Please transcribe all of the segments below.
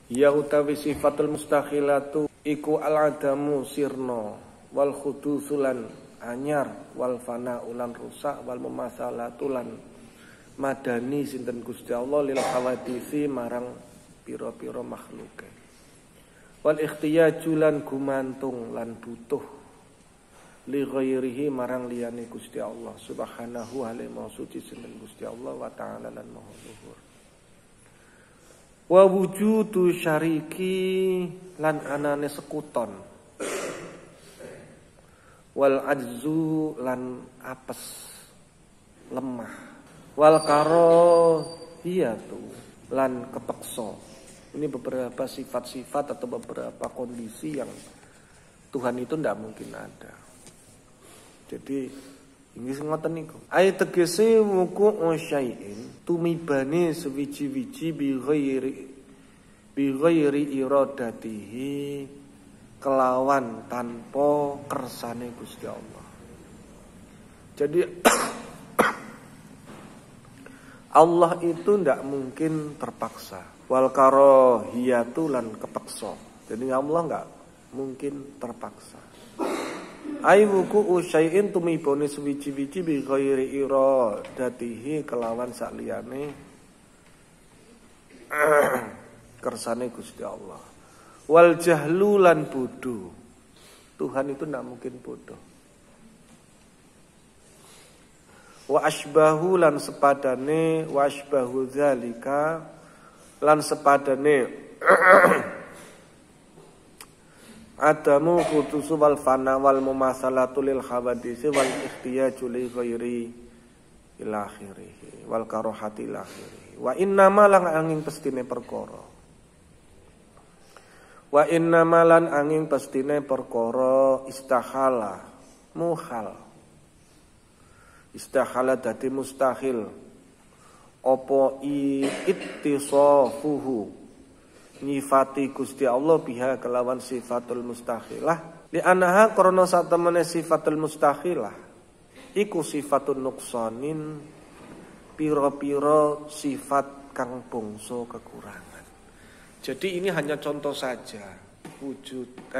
Ya utawi sifatul mustakhilatu iku al-adamu sirno wal khudusulan anyar wal fana ulan rusak wal mumasalatulan madani sinten Gusti Allah lil hawadisi marang pira-pira makhluke wal ikhtiyajulan gumantung lan butuh li ghairihi marang liyane Gusti Allah subhanahu wa ta'ala suci sinten Gusti Allah wa ta'ala lan maha luhur. Wa wujudu syariki lan anane sekuton wal ajzu lan apes lemah wal karahiyatu lan kepeksa. Ini beberapa sifat-sifat atau beberapa kondisi yang Tuhan itu tidak mungkin ada. Jadi ini ngoten niku. Ayat tegese wuku syai'in tumibane sewiji-wiji bi ghairi iradatihi kelawan tanpa kersane Gusti Allah. Jadi Allah itu ndak mungkin terpaksa. Wal karahiyatu lan kepeksa. Jadi Allah nggak mungkin terpaksa. Ai wuku syai'in tumibone suwiji-wiji bi ghairi iradatihi kelawan sakliyane kersane Gusti Allah. Wal jahlu lan bodoh. Tuhan itu tidak mungkin bodoh. Wa asbahu lan sepadane wa asbahu zalika lan sepadane adamu khutusu wal fana wal mumasalatu lil hawadisi wal ikhtiyaju li ghairi ila akhirih wal karohati ila akhirih. Wa innama lan angin pestine perkara. Wa innama lan angin pestine perkara istakhala muhal. Istakhala dadi mustahil. Apa ittisafuhu nyifati Gusti Allah biha kelawan sifatul mustakhilah li anaha karena satemene sifatul mustakhilah iku sifatun nuqsanin pira-pira sifat kang bangsa kekurangan. Jadi ini hanya contoh saja wujud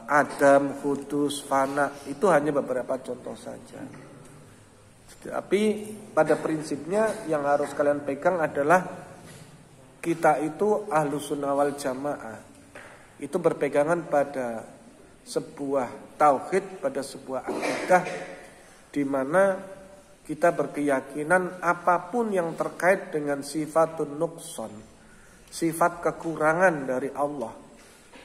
Adam, Kudus, Fana itu hanya beberapa contoh saja. Tapi pada prinsipnya yang harus kalian pegang adalah kita itu ahlu sunnah wal jamaah itu berpegangan pada sebuah tauhid, pada sebuah akidah di mana kita berkeyakinan apapun yang terkait dengan sifatun nuqsan, sifat kekurangan dari Allah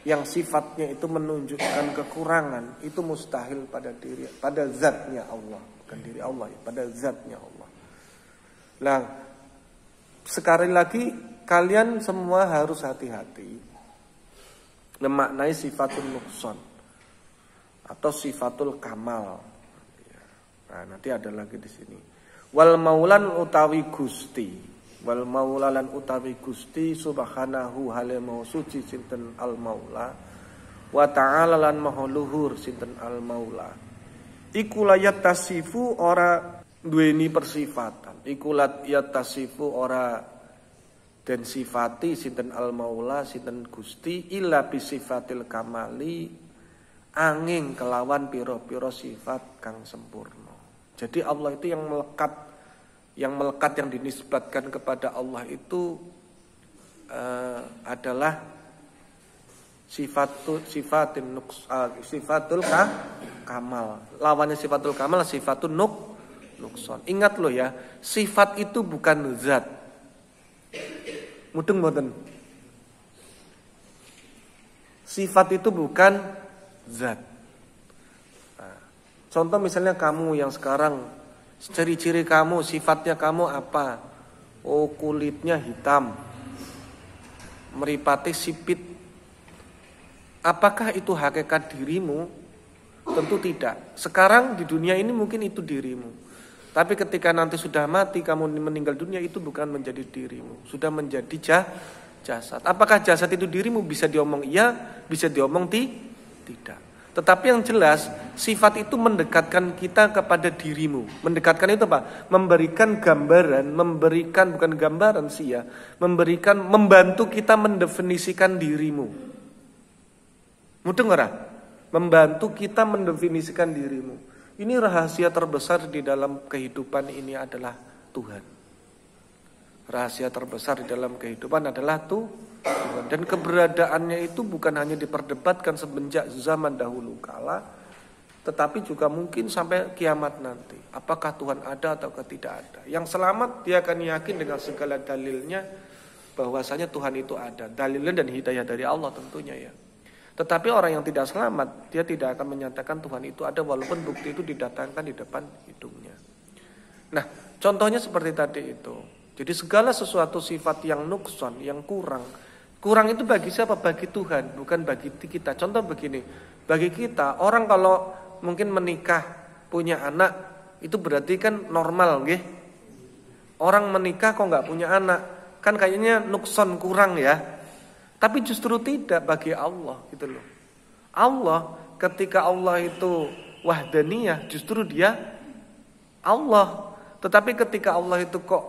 yang sifatnya itu menunjukkan kekurangan itu mustahil pada zatnya Allah, bukan diri Allah ya, pada zatnya Allah. Nah, sekali lagi kalian semua harus hati-hati memaknai sifatul nuqsan atau sifatul kamal. Nah, nanti ada lagi di sini. Wal maulan utawi Gusti, wal maulalan utawi Gusti subhanahu hale mau suci sinten al maula wa ta'ala lan maha luhur sinten al maula. Iku layat tasifu ora duweni persifatan. Iku layat tasifu ora dan sifati sinten al-maula sinten Gusti illa bisifatil kamali angin kelawan piro-piro sifat kang sempurna. Jadi Allah itu yang melekat yang dinisbatkan kepada Allah itu adalah sifatul kamal. Lawannya sifatul kamal sifatul nuqsan. Ingat loh ya, sifat itu bukan zat. Mudeng mboten. Sifat itu bukan zat. Nah, contoh misalnya kamu yang sekarang ciri-ciri kamu, sifatnya kamu apa? Oh, kulitnya hitam, meripati sipit. Apakah itu hakikat dirimu? Tentu tidak. Sekarang di dunia ini mungkin itu dirimu. Tapi ketika nanti sudah mati, kamu meninggal dunia, itu bukan menjadi dirimu. Sudah menjadi jasad. Apakah jasad itu dirimu? Bisa diomong iya, bisa diomong tidak. Tetapi yang jelas, sifat itu mendekatkan kita kepada dirimu. Mendekatkan itu apa? Memberikan gambaran, bukan gambaran sih ya, membantu kita mendefinisikan dirimu. Mudah nggak? Membantu kita mendefinisikan dirimu. Ini rahasia terbesar di dalam kehidupan ini adalah Tuhan. Rahasia terbesar di dalam kehidupan adalah Tuhan. Dan keberadaannya itu bukan hanya diperdebatkan semenjak zaman dahulu kala, tetapi juga mungkin sampai kiamat nanti. Apakah Tuhan ada atau tidak ada? Yang selamat dia akan yakin dengan segala dalilnya bahwasanya Tuhan itu ada. Dalilnya dan hidayah dari Allah tentunya ya. Tetapi orang yang tidak selamat, dia tidak akan menyatakan Tuhan itu ada walaupun bukti itu didatangkan di depan hidungnya. Nah, contohnya seperti tadi itu. Jadi segala sesuatu sifat yang nukson, yang kurang itu bagi siapa? Bagi Tuhan, bukan bagi kita. Contoh begini, bagi kita, orang kalau mungkin menikah, punya anak, itu berarti kan normal, nggih. Orang menikah kok nggak punya anak, kan kayaknya nukson, kurang ya. Tapi justru tidak bagi Allah, gitu loh. Allah, ketika Allah itu wahdaniyah, justru dia Allah. Tetapi ketika Allah itu kok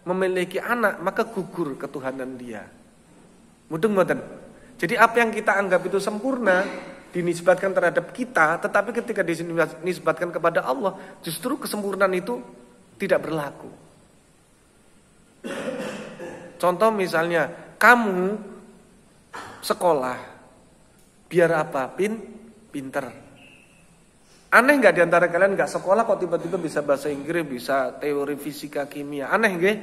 memiliki anak, maka gugur ketuhanan dia. Mudeng-mudeng. Jadi apa yang kita anggap itu sempurna dinisbatkan terhadap kita, tetapi ketika dinisbatkan kepada Allah, justru kesempurnaan itu tidak berlaku. Contoh misalnya, kamu sekolah biar apa? Pinter. Aneh nggak diantara kalian nggak sekolah kok tiba-tiba bisa bahasa Inggris, bisa teori fisika kimia? Aneh nggih?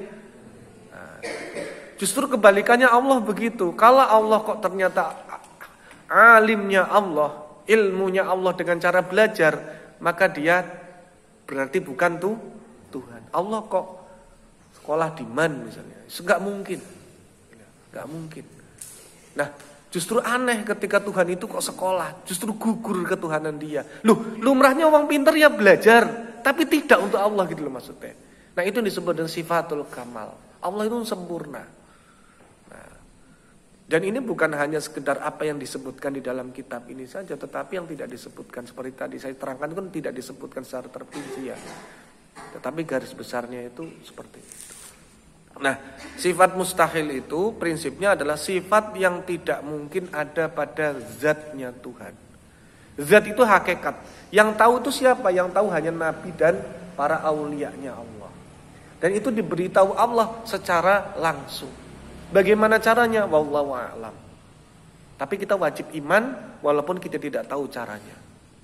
Justru kebalikannya Allah begitu. Kalau Allah kok ternyata alimnya Allah, ilmunya Allah dengan cara belajar, maka dia berarti bukan Tuhan. Allah kok sekolah di man misalnya, enggak mungkin. Enggak mungkin. Nah, justru aneh ketika Tuhan itu kok sekolah, justru gugur ketuhanan dia. Loh, lumrahnya orang pintar ya belajar, tapi tidak untuk Allah gitu loh maksudnya. Nah, itu disebut dengan sifatul kamal. Allah itu sempurna. Dan ini bukan hanya sekedar apa yang disebutkan di dalam kitab ini saja, tetapi yang tidak disebutkan seperti tadi saya terangkan itu kan tidak disebutkan secara terperinci ya. Tetapi garis besarnya itu seperti itu. Nah, sifat mustahil itu prinsipnya adalah sifat yang tidak mungkin ada pada zatnya Tuhan. Zat itu hakikat. Yang tahu itu siapa? Yang tahu hanya Nabi dan para aulianya Allah. Dan itu diberitahu Allah secara langsung. Bagaimana caranya? Wallahu a'lam. Tapi kita wajib iman walaupun kita tidak tahu caranya,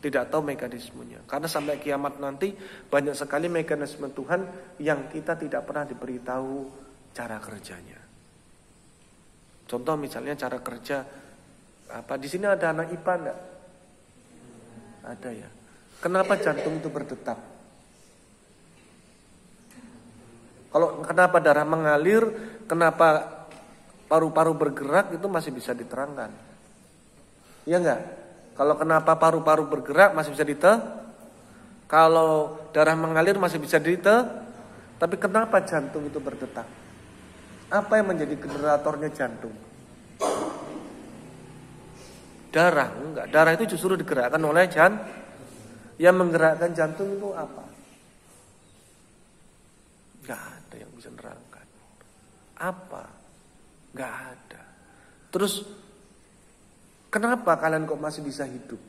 tidak tahu mekanismenya. Karena sampai kiamat nanti banyak sekali mekanisme Tuhan yang kita tidak pernah diberitahu cara kerjanya. Contoh misalnya cara kerja apa? Di sini ada anak IPA enggak? Ada ya. Kenapa jantung itu berdetak? Kalau kenapa darah mengalir, kenapa paru-paru bergerak itu masih bisa diterangkan. Iya enggak? Kalau kenapa paru-paru bergerak masih bisa kalau darah mengalir masih bisa tapi kenapa jantung itu berdetak? Apa yang menjadi generatornya jantung? Darah, enggak. Darah itu justru digerakkan oleh yang menggerakkan jantung itu apa? Enggak ada yang bisa menerangkan. Apa? Gak ada. Terus kenapa kalian kok masih bisa hidup?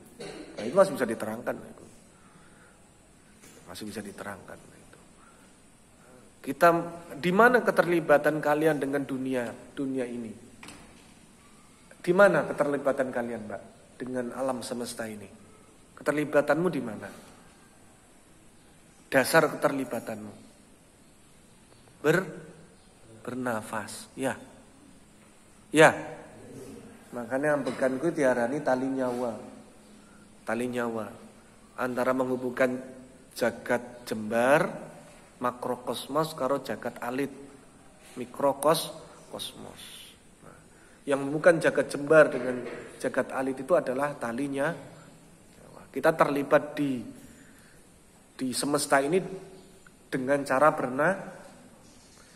Nah, itu masih bisa diterangkan. Masih bisa diterangkan. Kita di mana keterlibatan kalian dengan dunia ini? Di mana keterlibatan kalian, Mbak, dengan alam semesta ini? Keterlibatanmu di mana? Dasar keterlibatanmu bernafas, ya. Ya, makanya ambekanku diarani tali nyawa. Tali nyawa antara menghubungkan jagat jembar, makrokosmos karo jagat alit, mikrokosmos. Nah, yang menghubungkan jagat jembar dengan jagat alit itu adalah talinya. Kita terlibat di semesta ini dengan cara bernafas.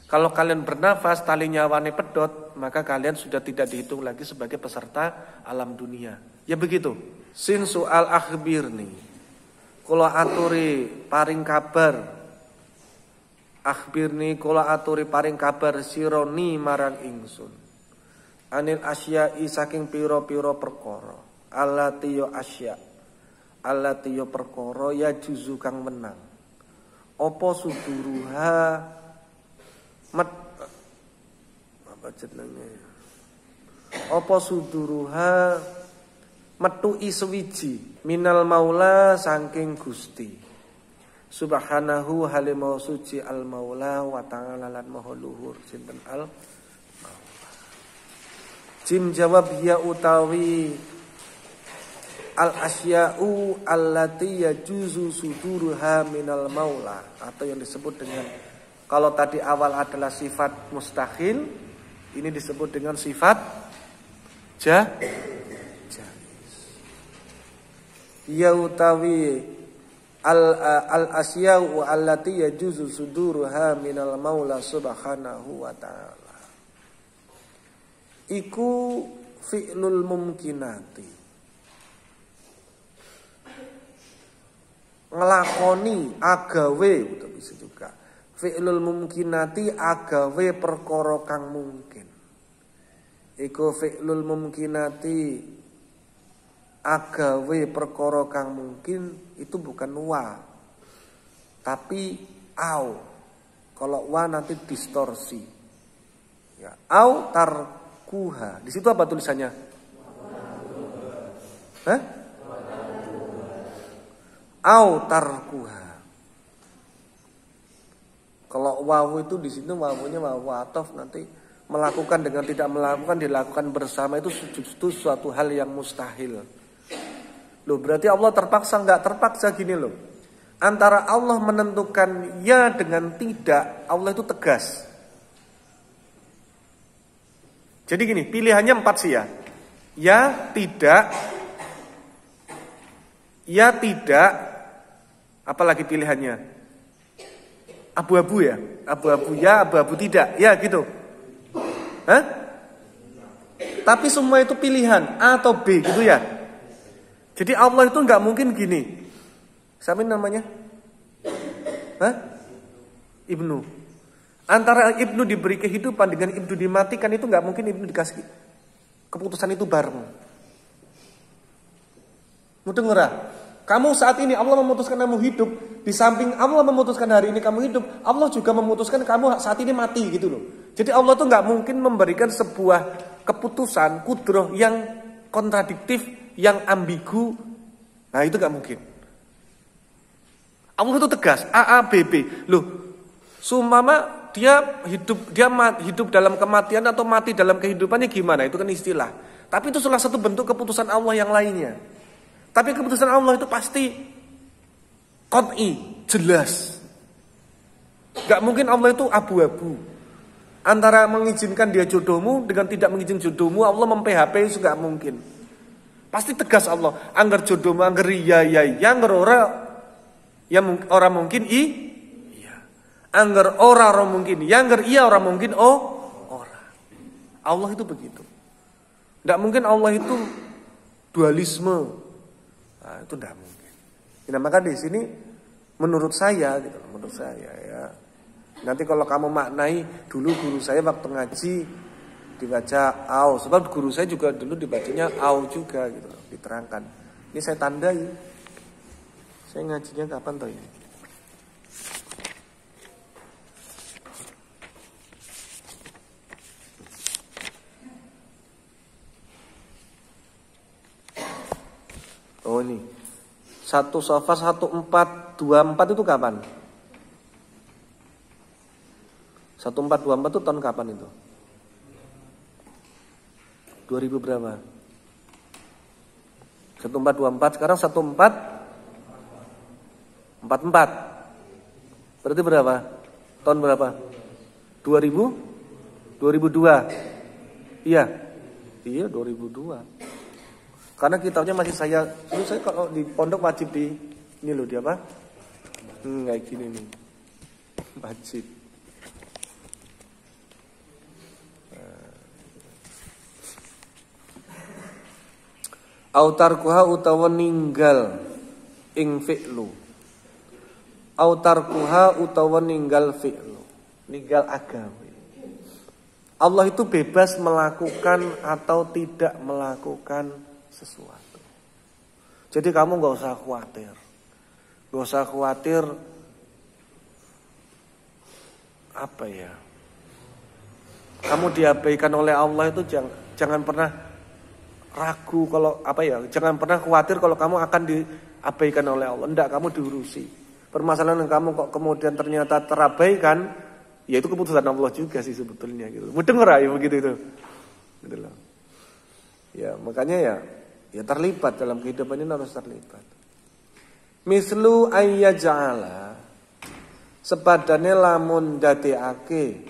Kalau kalian bernafas, tali nyawane pedot, maka kalian sudah tidak dihitung lagi sebagai peserta alam dunia. Ya begitu. Sin soal akhbirni. Kula aturi paring kabar. Akhbirni kula aturi paring kabar sironi marang ingsun. Anil asyai saking pira-pira perkara. Allati ya asya. Allati ya perkara ya juzu kang menang. Apa suduruha apa jenenge? Apa suduruha metuki sewiji minal maula saking Gusti. Subhanahu halimau suci al maula wa ta'ala lan maha luhur sinten al maula. Jim jawab ya utawi al asya'u allati yajuzu suduruha minal maula, atau yang disebut dengan, kalau tadi awal adalah sifat mustahil, ini disebut dengan sifat jaiz. Ya utawi al asya'u allati yajuzu suduruha minal maula subhanahu wa ta'ala iku fi'lul mumkinati, ngelakoni agawe, betul bisa juga fi'lul mumkinati agawe perkara kang mungkin. Iku fi'lul mumkinati agawe perkara kang mungkin, itu bukan wa tapi au. Kalau wa nanti distorsi ya, au tarkuha. Di situ apa tulisannya? Hah? Au tarkuha. Kalau wawu itu di sini wawunya wawu atof, nanti melakukan dengan tidak melakukan dilakukan bersama itu suatu hal yang mustahil. Loh, berarti Allah terpaksa nggak terpaksa gini loh. Antara Allah menentukan ya dengan tidak, Allah itu tegas. Jadi gini, pilihannya 4 sih ya. Ya, tidak. Ya, tidak. Apalagi pilihannya? Abu-abu ya? Abu-abu ya, abu-abu tidak. Ya gitu. Hah? Tapi semua itu pilihan A atau B gitu ya. Jadi Allah itu nggak mungkin gini. Siapa namanya? Hah? Ibnu. Antara Ibnu diberi kehidupan dengan Ibnu dimatikan, itu nggak mungkin Ibnu dikasih keputusan itu bareng. Mudah ngerah. Kamu saat ini Allah memutuskan kamu hidup, di samping Allah memutuskan hari ini kamu hidup, Allah juga memutuskan kamu saat ini mati gitu loh. Jadi Allah tuh nggak mungkin memberikan sebuah keputusan kudroh yang kontradiktif, yang ambigu. Nah itu nggak mungkin. Allah itu tegas, A A B B. Loh, sumama dia hidup dalam kematian atau mati dalam kehidupannya gimana? Itu kan istilah. Tapi itu salah satu bentuk keputusan Allah yang lainnya. Tapi keputusan Allah itu pasti qat'i, jelas. Gak mungkin Allah itu abu-abu. Antara mengizinkan dia jodohmu dengan tidak mengizinkan jodohmu, Allah mem-PHP itu gak mungkin. Pasti tegas Allah. Angger jodohmu, angger iya, angger ora, ya orang mungkin iya. Angger ora mungkin, ya angger iya orang mungkin ora. Allah itu begitu. Gak mungkin Allah itu dualisme. Nah, itu tidak mungkin. Nah, maka di sini menurut saya gitu, menurut saya ya. Nanti kalau kamu maknai, dulu guru saya waktu ngaji dibaca au, sebab guru saya juga dulu dibacanya au juga gitu, diterangkan. Ini saya tandai. Saya ngajinya kapan toh ini? Oh ini 1 Safar 1424 itu kapan? 1424 itu tahun kapan itu? 2000 berapa? 1424, sekarang 1444. Berarti berapa? Tahun berapa? 2000? 2002. Iya. Iya 2002. Karena kitabnya masih saya kalau di pondok wajib di ini loh, dia apa? Kayak gini nih. Wajib. Au tarkuha utawa ninggal ing fi'lu. Au tarkuha utawa ninggal fi'lu. Ninggal agawe. Allah itu bebas melakukan atau tidak melakukan sesuatu. Jadi kamu gak usah khawatir. Gak usah khawatir apa ya? Kamu diabaikan oleh Allah itu jangan pernah ragu kalau apa ya? Jangan pernah khawatir kalau kamu akan diabaikan oleh Allah. Enggak, kamu diurusi. Permasalahan yang kamu kok kemudian ternyata terabaikan, ya itu keputusan Allah juga sih sebetulnya gitu. Mudeng ora ya begitu itu. Gitu loh. Ya, makanya ya terlibat dalam kehidupan ini harus terlibat. Mislu ayyaja'ala sepadane lamun dadekake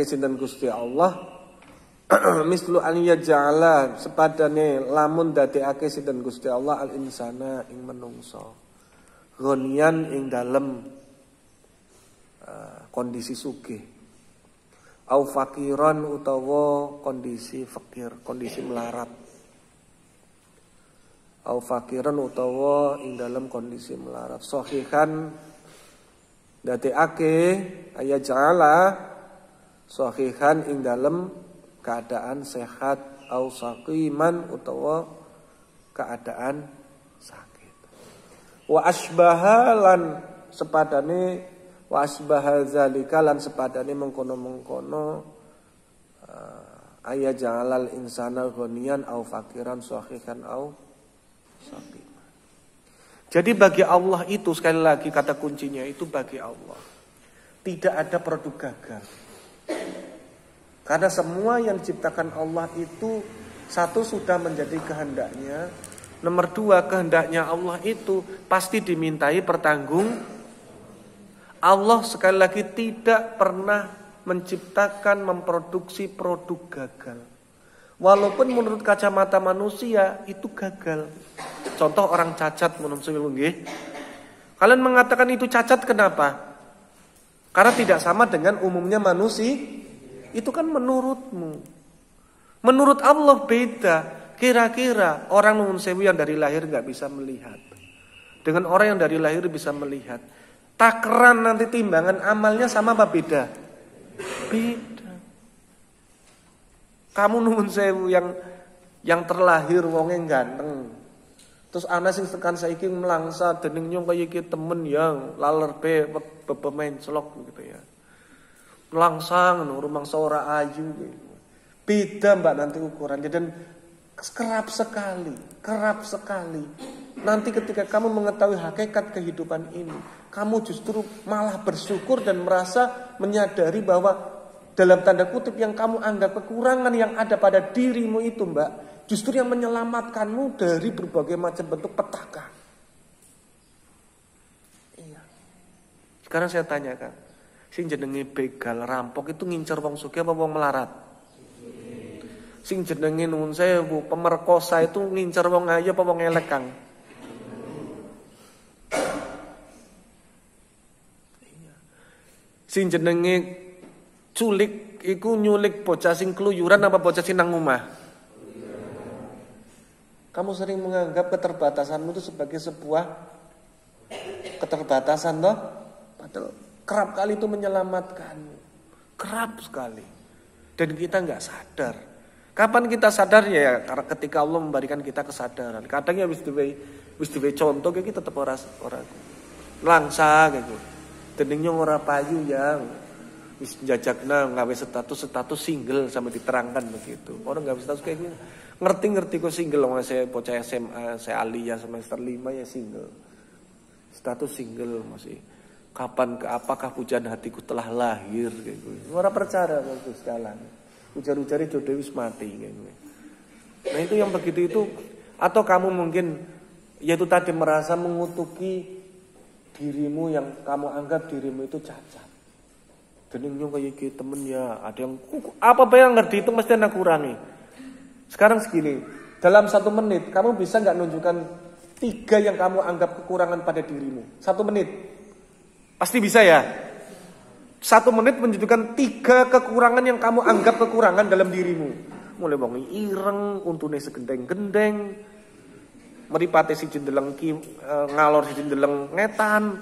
sinten Gusti Allah mislu ayyaja'ala sepadane lamun dadekake sinten Gusti Allah al insana ing menungso ghonian ing dalem kondisi sugih au fakiran utawa kondisi fakir, kondisi melarat. Au fakiran utawa ing dalam kondisi melarat. Sahihan dadekake aya ja'ala sahihan ing dalam keadaan sehat au saqiman utawa keadaan sakit. Wa asbaha lan sepadane wa asbaha zalika lan sepadane mengkono-mengkono aya ja'alal insana ghaniyan au fakiran sahihan au saqiman. Jadi bagi Allah itu sekali lagi kata kuncinya itu bagi Allah tidak ada produk gagal. Karena semua yang diciptakan Allah itu satu sudah menjadi kehendaknya, nomor dua kehendaknya Allah itu pasti dimintai pertanggung. Allah sekali lagi tidak pernah menciptakan, memproduksi produk gagal. Walaupun menurut kacamata manusia itu gagal. Contoh orang cacat menurut saya nggih. Kalian mengatakan itu cacat kenapa? Karena tidak sama dengan umumnya manusia. Itu kan menurutmu. Menurut Allah beda. Kira-kira orang nuwun sewu yang dari lahir nggak bisa melihat dengan orang yang dari lahir bisa melihat. Takaran nanti timbangan amalnya sama apa beda? Beda. Kamu nuwun sewu yang terlahir wonge ganteng. Terus ana sing tekan saiki melangsa dening nyong kaya iki temen yang laler pemain celok gitu ya. Langsang rumangsa ora ayu gitu. Beda Mbak nanti ukurannya dan kerap sekali. Nanti ketika kamu mengetahui hakikat kehidupan ini, kamu justru malah bersyukur dan merasa menyadari bahwa dalam tanda kutip yang kamu anggap kekurangan yang ada pada dirimu itu Mbak, justru yang menyelamatkanmu dari berbagai macam bentuk petaka. Iya. Sekarang saya tanyakan, sing jenenge begal rampok itu ngincer wong sugih apa wong melarat? Sing jenenge nuwun sewu pemerkosa itu ngincer wong ayu apa wong elek, Kang? Iya. Sing jenenge culik iku nyulik bocah sing keluyuran apa bocah sing nang omah? Kamu sering menganggap keterbatasanmu itu sebagai sebuah keterbatasan toh? Padahal kerap kali itu menyelamatkanmu. Kerap sekali. Dan kita enggak sadar. Kapan kita sadar ya? Karena ketika Allah memberikan kita kesadaran. Kadang ya wis duwe contoh kita tetep ora langsa gitu. Deningnya ora payu ya. Wis jajakna gawe status single sampai diterangkan begitu. Orang gawe status kayak gini. Ngerti kok single, saya bocah SMA, saya aliyah semester 5 ya single. Status single masih. Kapan apakah pujian hatiku telah lahir kayak gitu. Ora percaya waktu sekarang. Ujar-ujari jodoh wis mati kayak gitu. Nah itu yang begitu itu atau kamu mungkin yaitu tadi merasa mengutuki dirimu yang kamu anggap dirimu itu cacat. Deningnya kayak gitu temen ya, ada yang apa yang ngerti itu mesti anak kurangi. Sekarang segini, dalam 1 menit kamu bisa nggak nunjukkan 3 yang kamu anggap kekurangan pada dirimu? 1 menit, pasti bisa ya. 1 menit menunjukkan 3 kekurangan yang kamu anggap kekurangan dalam dirimu. mulai wong ireng, untune segendeng-gendeng. Mripate siji ndeleng ngalor siji ndeleng ngetan.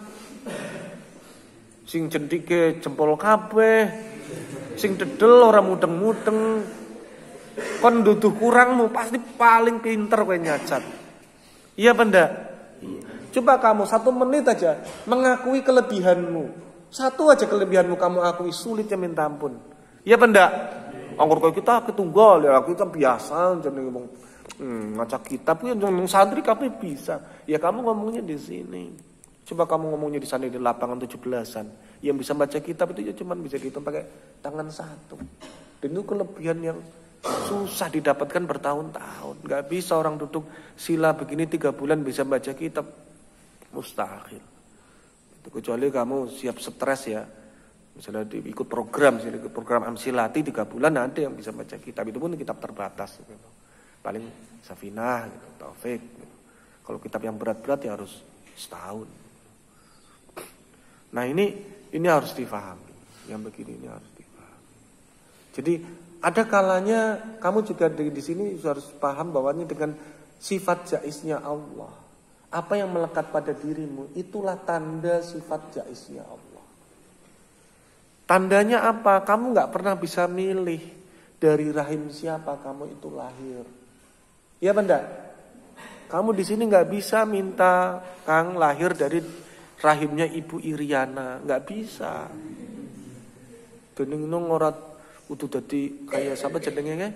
Sing jentike jempol kabeh. Sing dedel ora mudeng-mudeng. Kon duduh kurangmu pasti paling pinter kowe nyacat. Iya apa ndak? Coba kamu 1 menit aja mengakui kelebihanmu. 1 aja kelebihanmu kamu akui, sulitnya minta ampun. Iya apa ndak? Anggur kowe kita ketunggal ya, kita biasa jenenge wong ngaca kitab ya jeneng santri kabeh bisa. Ya kamu ngomongnya di sini. Coba kamu ngomongnya di sana di lapangan 17-an. Yang bisa baca kitab itu ya cuman bisa dihitung pakai tangan 1. Dan itu kelebihan yang susah didapatkan bertahun-tahun. Gak bisa orang duduk sila begini 3 bulan bisa baca kitab. Mustahil. Kecuali kamu siap stres ya. Misalnya ikut program Amsilati 3 bulan ada yang bisa baca kitab. Itu pun kitab terbatas gitu. Paling Safinah gitu, Taufik gitu. Kalau kitab yang berat-berat ya harus setahun. Nah ini harus difahami. Yang begini ini harus difahami. Jadi ada kalanya kamu juga di sini harus paham bahwanya dengan sifat jaiznya Allah. Apa yang melekat pada dirimu itulah tanda sifat jaiznya Allah. Tandanya apa? Kamu gak pernah bisa milih dari rahim siapa kamu itu lahir. Iya benda? Kamu di sini gak bisa minta Kang lahir dari rahimnya Ibu Iriana, gak bisa. Dening nang ora kudu dadi kaya sapa jenenge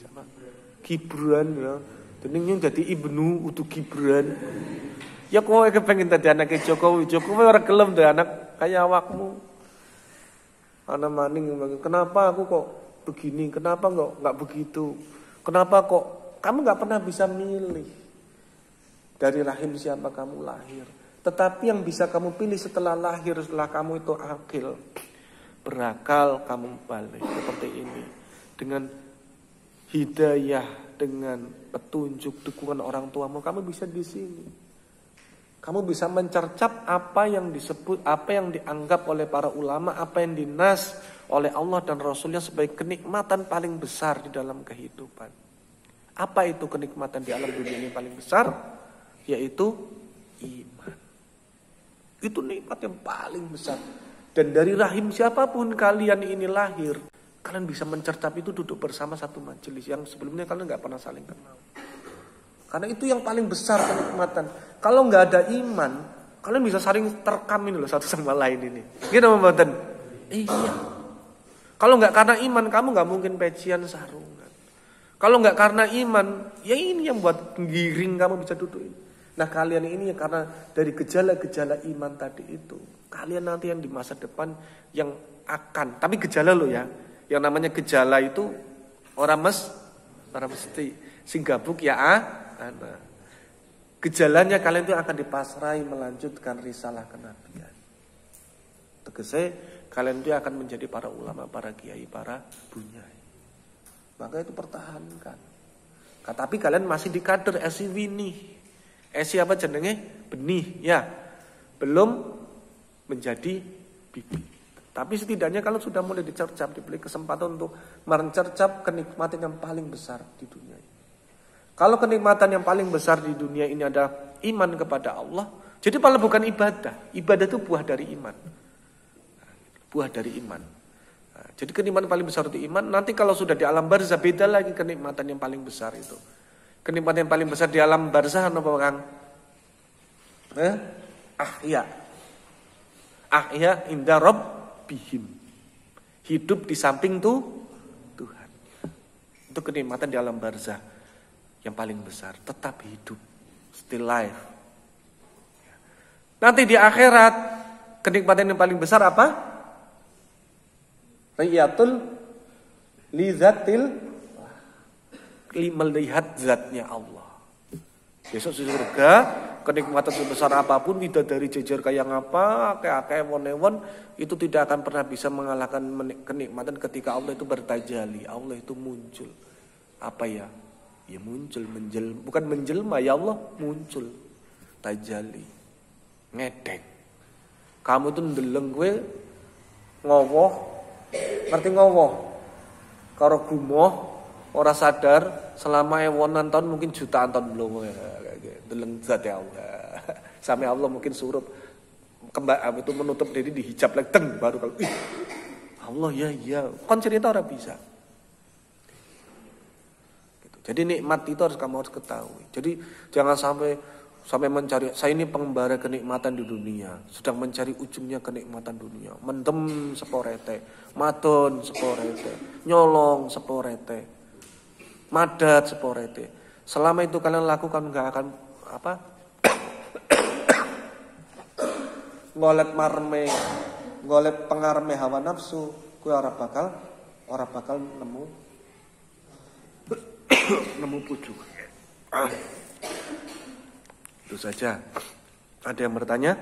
sama Gibran ya. Dening dadi Ibnu udu Gibran. Ya kowe kepengin dadi anake Jokowi, Jokowi ora gelem dadi anak kaya awakmu. Ana maning kenapa aku kok begini? Kenapa enggak begitu? Kenapa kok kamu enggak pernah bisa milih dari rahim siapa kamu lahir. Tetapi yang bisa kamu pilih setelah lahir, setelah kamu itu akil, berakal, kamu balik seperti ini dengan hidayah, dengan petunjuk, dukungan orang tuamu, kamu bisa di sini. Kamu bisa mencercap apa yang disebut, apa yang dianggap oleh para ulama, apa yang dinas oleh Allah dan Rasulnya sebagai kenikmatan paling besar di dalam kehidupan. Apa itu kenikmatan di alam dunia ini paling besar? Yaitu iman. Itu nikmat yang paling besar. Dan dari rahim siapapun kalian ini lahir, kalian bisa mencercap itu duduk bersama satu majelis yang sebelumnya kalian gak pernah saling kenal. Karena itu yang paling besar kenikmatan. Kalau gak ada iman, kalian bisa saling terkam ini loh satu sama lain ini. Gitu Mbak. Iya. Kalau gak karena iman, kamu gak mungkin pecian sarungan. Kalau gak karena iman, ya ini yang buat giring kamu bisa duduk ini. Nah kalian ini karena dari gejala-gejala iman tadi itu, kalian nanti yang di masa depan yang akan, tapi gejala loh ya. Yang namanya gejala itu orang mesti sing gabuk ya ana. Gejalanya kalian itu akan dipasrai melanjutkan risalah kenabian. Tegese kalian itu akan menjadi para ulama, para kiai, para bunyai. Maka itu pertahankan. Tapi kalian masih di kader esi winih. Esi apa jenenge? Benih ya. Belum menjadi bibit. Tapi setidaknya kalau sudah mulai dicercap, diberi kesempatan untuk mencercap kenikmatan yang paling besar di dunia ini. Kalau kenikmatan yang paling besar di dunia ini adalah iman kepada Allah, jadi malah bukan ibadah. Ibadah itu buah dari iman. Buah dari iman. Nah, jadi kenikmatan paling besar itu iman. Nanti kalau sudah di alam barzah beda lagi kenikmatan yang paling besar itu. Kenikmatan yang paling besar di alam barzah apa Kang? Ahya inda rabbihim. Hidup di samping Tuhan. Itu kenikmatan di alam barzah yang paling besar, tetap hidup, still life. Nanti di akhirat kenikmatan yang paling besar apa? Riyatul lizatil, melihat zatnya Allah. Besok di surga kenikmatan sebesar apapun, bidadari jejer kayak ngapa, kayak won-won, itu tidak akan pernah bisa mengalahkan kenikmatan ketika Allah itu bertajali, Allah itu muncul. Apa ya? Ya muncul, bukan menjelma, ya Allah muncul, tajali, ngedek. Kamu tuh ndeleng gue ngowoh, ngerti ngowoh, karo gumoh, Orang sadar selama ewonan tahun mungkin jutaan tahun belum deleng zat ya Allah. Sampai Allah mungkin suruh itu menutup diri di hijab lagi teng baru kalau Allah ya kan cerita orang bisa. Gitu. Jadi nikmat itu kamu harus ketahui. Jadi jangan sampai mencari saya ini pengembara kenikmatan di dunia, sedang mencari ujungnya kenikmatan dunia. Mendem seporete, madon seporete, nyolong seporete, madat seporete. Selama itu kalian lakukan nggak akan ngolet marme, ngolet pengarme hawa nafsu, kue orang bakal nemu pucuk. Itu saja. Ada yang bertanya?